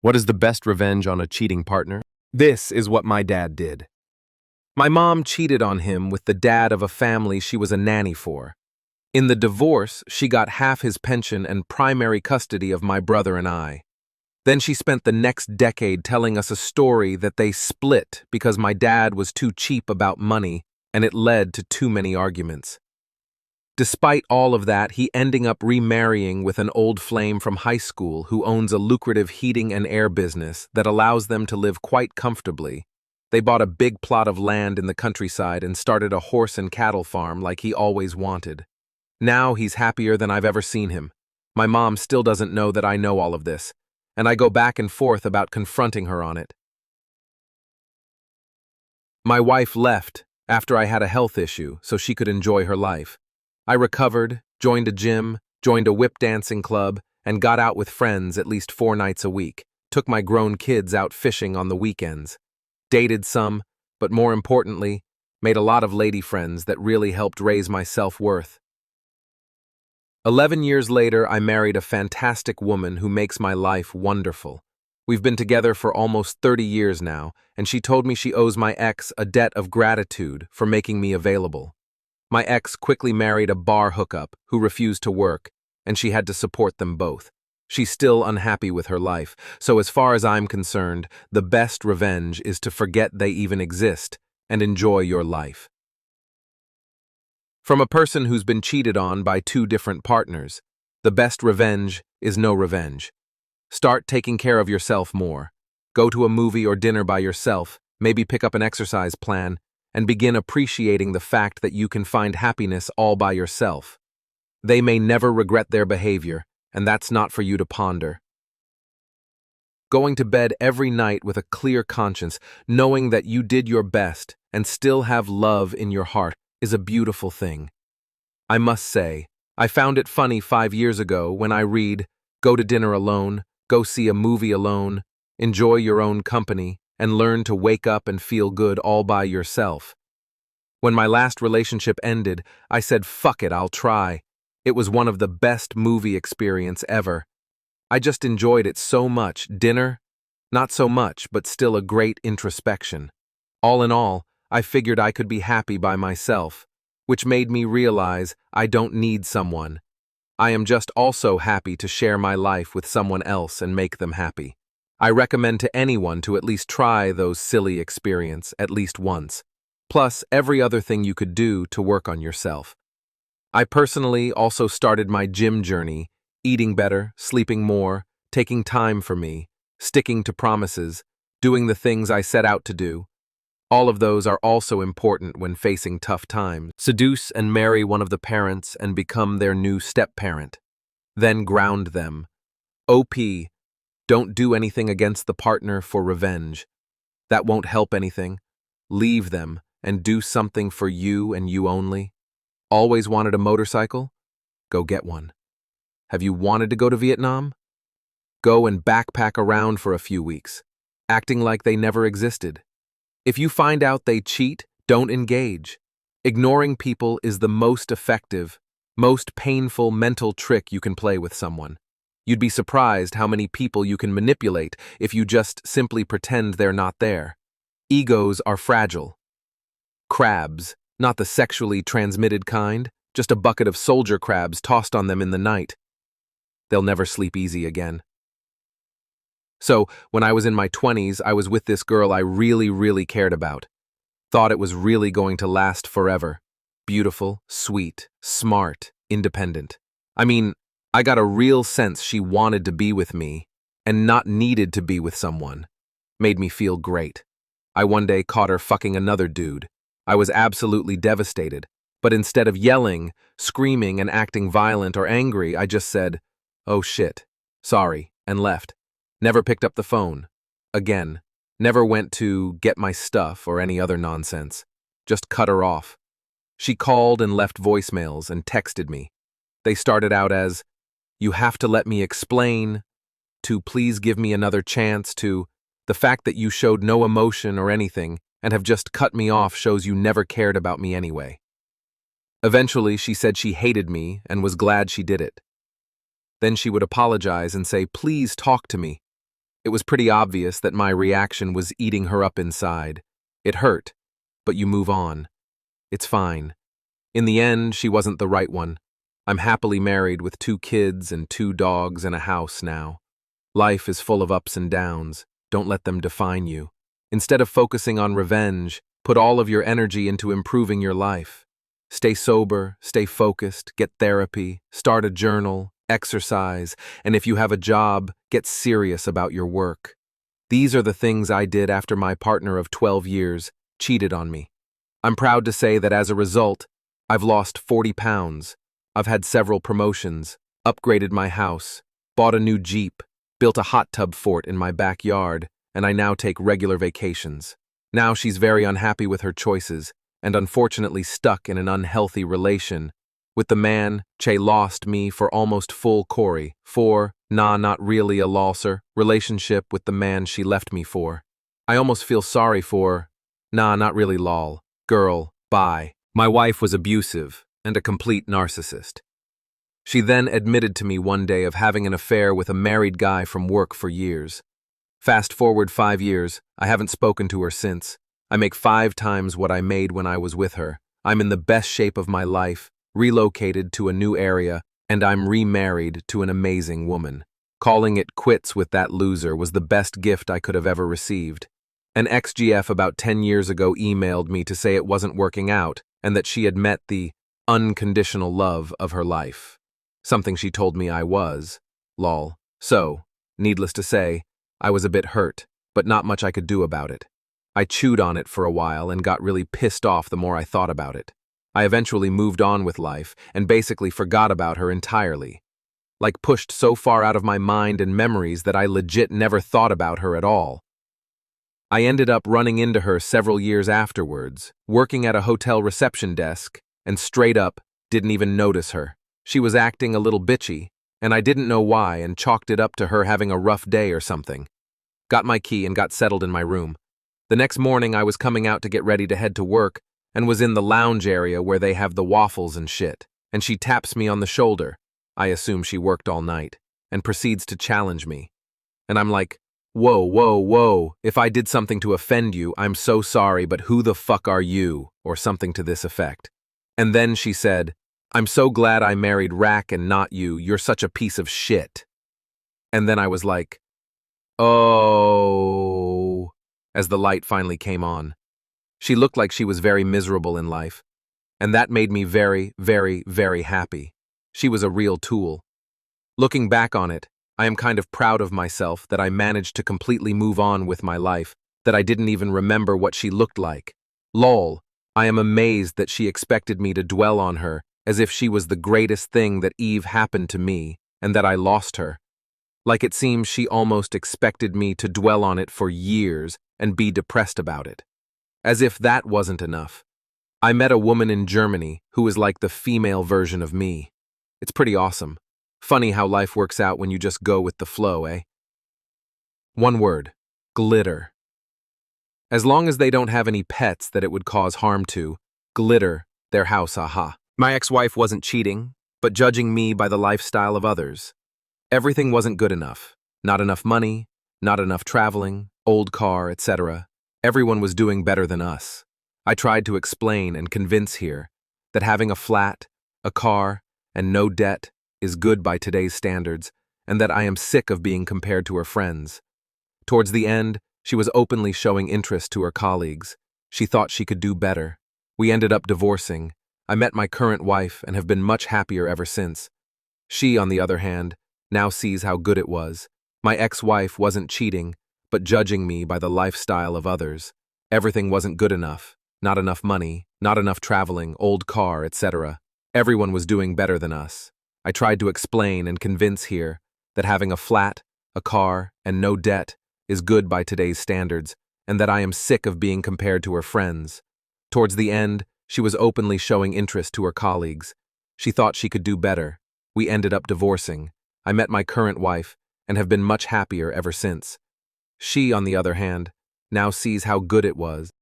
What is the best revenge on a cheating partner? This is what my dad did. My mom cheated on him with the dad of a family she was a nanny for. In the divorce, she got half his pension and primary custody of my brother and I. Then she spent the next decade telling us a story that they split because my dad was too cheap about money and it led to too many arguments. Despite all of that, he ending up remarrying with an old flame from high school who owns a lucrative heating and air business that allows them to live quite comfortably. They bought a big plot of land in the countryside and started a horse and cattle farm like he always wanted. Now he's happier than I've ever seen him. My mom still doesn't know that I know all of this, and I go back and forth about confronting her on it. My wife left after I had a health issue so she could enjoy her life. I recovered, joined a gym, joined a whip dancing club, and got out with friends at least 4 nights a week, took my grown kids out fishing on the weekends, dated some, but more importantly, made a lot of lady friends that really helped raise my self-worth. 11 years later, I married a fantastic woman who makes my life wonderful. We've been together for almost 30 years now, and she told me she owes my ex a debt of gratitude for making me available. My ex quickly married a bar hookup who refused to work, and she had to support them both. She's still unhappy with her life, so as far as I'm concerned, the best revenge is to forget they even exist and enjoy your life. From a person who's been cheated on by 2 different partners, the best revenge is no revenge. Start taking care of yourself more. Go to a movie or dinner by yourself, maybe pick up an exercise plan, and begin appreciating the fact that you can find happiness all by yourself. They may never regret their behavior, and that's not for you to ponder. Going to bed every night with a clear conscience, knowing that you did your best and still have love in your heart, is a beautiful thing. I must say, I found it funny 5 years ago when I read, go to dinner alone, go see a movie alone, enjoy your own company, and learn to wake up and feel good all by yourself. When my last relationship ended, I said, fuck it, I'll try. It was one of the best movie experience ever. I just enjoyed it so much. Dinner? Not so much, but still a great introspection. All in all, I figured I could be happy by myself, which made me realize I don't need someone. I am just also happy to share my life with someone else and make them happy. I recommend to anyone to at least try those silly experiences at least once, plus every other thing you could do to work on yourself. I personally also started my gym journey, eating better, sleeping more, taking time for me, sticking to promises, doing the things I set out to do. All of those are also important when facing tough times. Seduce and marry one of the parents and become their new step-parent. Then ground them. OP. Don't do anything against the partner for revenge. That won't help anything. Leave them and do something for you and you only. Always wanted a motorcycle? Go get one. Have you wanted to go to Vietnam? Go and backpack around for a few weeks, acting like they never existed. If you find out they cheat, don't engage. Ignoring people is the most effective, most painful mental trick you can play with someone. You'd be surprised how many people you can manipulate if you just simply pretend they're not there. Egos are fragile. Crabs, not the sexually transmitted kind, just a bucket of soldier crabs tossed on them in the night. They'll never sleep easy again. So, when I was in my 20s, I was with this girl I really cared about. Thought it was really going to last forever. Beautiful, sweet, smart, independent. I mean, I got a real sense she wanted to be with me and not needed to be with someone. Made me feel great. I one day caught her fucking another dude. I was absolutely devastated, but instead of yelling, screaming, and acting violent or angry, I just said, "Oh shit, sorry," and left. Never picked up the phone. Again, never went to get my stuff or any other nonsense. Just cut her off. She called and left voicemails and texted me. They started out as, "You have to let me explain," to "please give me another chance," to "the fact that you showed no emotion or anything and have just cut me off shows you never cared about me anyway." Eventually, she said she hated me and was glad she did it. Then she would apologize and say, "Please talk to me." It was pretty obvious that my reaction was eating her up inside. It hurt, but you move on. It's fine. In the end, she wasn't the right one. I'm happily married with 2 kids and 2 dogs and a house now. Life is full of ups and downs. Don't let them define you. Instead of focusing on revenge, put all of your energy into improving your life. Stay sober, stay focused, get therapy, start a journal, exercise, and if you have a job, get serious about your work. These are the things I did after my partner of 12 years cheated on me. I'm proud to say that as a result, I've lost 40 pounds. I've had several promotions, upgraded my house, bought a new Jeep, built a hot tub fort in my backyard, and I now take regular vacations. Now she's very unhappy with her choices and unfortunately stuck in an unhealthy relation with the man Che lost me for almost full Corey, not really a losser, relationship with the man she left me for. I almost feel sorry for, not really lol, girl, bye. My wife was abusive and a complete narcissist. She then admitted to me one day of having an affair with a married guy from work for years. Fast forward 5 years, I haven't spoken to her since. I make 5 times what I made when I was with her. I'm in the best shape of my life, relocated to a new area, and I'm remarried to an amazing woman. Calling it quits with that loser was the best gift I could have ever received. An ex-GF about 10 years ago emailed me to say it wasn't working out and that she had met the unconditional love of her life. Something she told me I was. Lol. So, needless to say, I was a bit hurt, but not much I could do about it. I chewed on it for a while and got really pissed off the more I thought about it. I eventually moved on with life and basically forgot about her entirely. Like pushed so far out of my mind and memories that I legit never thought about her at all. I ended up running into her several years afterwards, working at a hotel reception desk, and straight up didn't even notice her. She was acting a little bitchy, and I didn't know why and chalked it up to her having a rough day or something. Got my key and got settled in my room. The next morning I was coming out to get ready to head to work and was in the lounge area where they have the waffles and shit, and she taps me on the shoulder. I assume she worked all night, and proceeds to challenge me. And I'm like, whoa, whoa, whoa, if I did something to offend you, I'm so sorry, but who the fuck are you? Or something to this effect. And then she said, I'm so glad I married Rack and not you, you're such a piece of shit. And then I was like, oh, as the light finally came on. She looked like she was very miserable in life, and that made me very, very, very happy. She was a real tool. Looking back on it, I am kind of proud of myself that I managed to completely move on with my life, that I didn't even remember what she looked like. Lol, I am amazed that she expected me to dwell on her as if she was the greatest thing that Eve happened to me and that I lost her. Like it seems she almost expected me to dwell on it for years and be depressed about it. As if that wasn't enough. I met a woman in Germany who was like the female version of me. It's pretty awesome. Funny how life works out when you just go with the flow, eh? One word. Glitter. As long as they don't have any pets that it would cause harm to, glitter their house, aha. My ex-wife wasn't cheating, but judging me by the lifestyle of others. Everything wasn't good enough. Not enough money, not enough traveling, old car, etc. Everyone was doing better than us. I tried to explain and convince here that having a flat, a car, and no debt is good by today's standards, and that I am sick of being compared to her friends. Towards the end, she was openly showing interest to her colleagues. She thought she could do better. We ended up divorcing. I met my current wife and have been much happier ever since. She, on the other hand, now sees how good it was. My ex-wife wasn't cheating, but judging me by the lifestyle of others. Everything wasn't good enough. Not enough money, not enough traveling, old car, etc. Everyone was doing better than us. I tried to explain and convince here that having a flat, a car, and no debt is good by today's standards, and that I am sick of being compared to her friends. Towards the end, she was openly showing interest to her colleagues. She thought she could do better. We ended up divorcing. I met my current wife and have been much happier ever since. She, on the other hand, now sees how good it was.